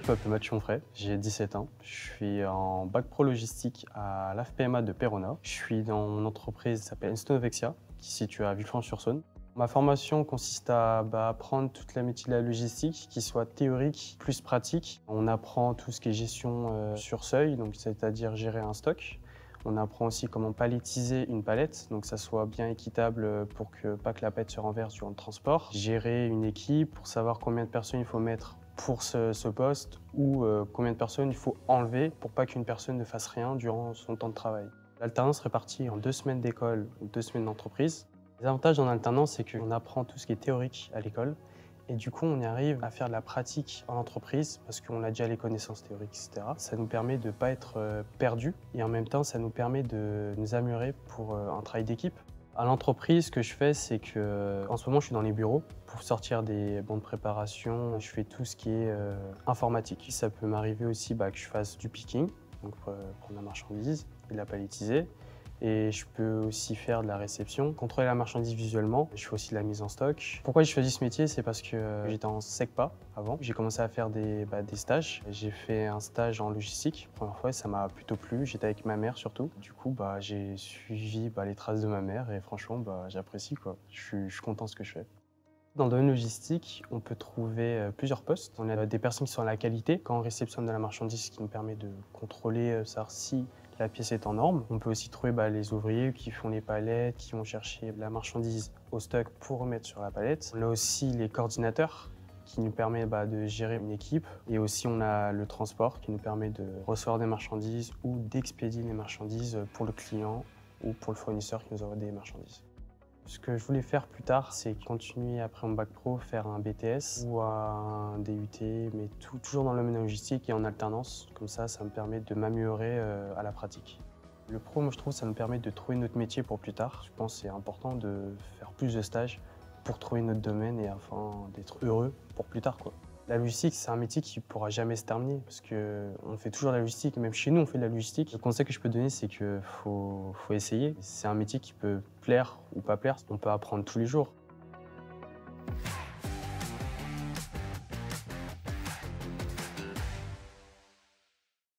Je m'appelle Mathieu Onfray, j'ai 17 ans. Je suis en bac pro logistique à l'AFPMA de Péronne. Je suis dans une entreprise qui s'appelle Instonovexia, qui se situe à Villefranche-sur-Saône. Ma formation consiste à apprendre toute la métier de la logistique, qui soit théorique plus pratique. On apprend tout ce qui est gestion sur seuil, donc c'est-à-dire gérer un stock. On apprend aussi comment palettiser une palette, donc que ça soit bien équitable pour que pas que la palette se renverse durant le transport. Gérer une équipe pour savoir combien de personnes il faut mettre pour ce poste ou combien de personnes il faut enlever pour pas qu'une personne ne fasse rien durant son temps de travail. L'alternance est répartie en 2 semaines d'école ou 2 semaines d'entreprise. Les avantages en alternance, c'est qu'on apprend tout ce qui est théorique à l'école et du coup on y arrive à faire de la pratique en entreprise parce qu'on a déjà les connaissances théoriques, etc. Ça nous permet de ne pas être perdu et en même temps ça nous permet de nous améliorer pour un travail d'équipe. À l'entreprise, ce que je fais, c'est que en ce moment, je suis dans les bureaux. Pour sortir des bons de préparation, je fais tout ce qui est informatique. Ça peut m'arriver aussi que je fasse du picking, donc prendre la marchandise et la palettiser. Et je peux aussi faire de la réception, contrôler la marchandise visuellement. Je fais aussi de la mise en stock. Pourquoi j'ai choisi ce métier? C'est parce que j'étais en SECPA avant. J'ai commencé à faire des stages. J'ai fait un stage en logistique. La première fois, ça m'a plutôt plu. J'étais avec ma mère surtout. Du coup, j'ai suivi les traces de ma mère et franchement, j'apprécie quoi. Je suis content de ce que je fais. Dans le domaine logistique, on peut trouver plusieurs postes. On a des personnes qui sont à la qualité, quand on réceptionne de la marchandise, ce qui nous permet de contrôler, savoir si la pièce est en norme. On peut aussi trouver les ouvriers qui font les palettes, qui vont chercher la marchandise au stock pour remettre sur la palette. On a aussi les coordinateurs qui nous permet de gérer une équipe. Et aussi on a le transport qui nous permet de recevoir des marchandises ou d'expédier les marchandises pour le client ou pour le fournisseur qui nous envoie des marchandises. Ce que je voulais faire plus tard, c'est continuer après mon bac pro, faire un BTS ou un DUT, mais toujours dans le domaine logistique et en alternance. Comme ça me permet de m'améliorer à la pratique. Le pro, moi je trouve, ça nous permet de trouver notre métier pour plus tard. Je pense que c'est important de faire plus de stages pour trouver notre domaine et afin d'être heureux pour plus tard, quoi. La logistique, c'est un métier qui ne pourra jamais se terminer parce qu'on fait toujours de la logistique, même chez nous on fait de la logistique. Le conseil que je peux donner, c'est qu'il faut essayer. C'est un métier qui peut plaire ou pas plaire, on peut apprendre tous les jours.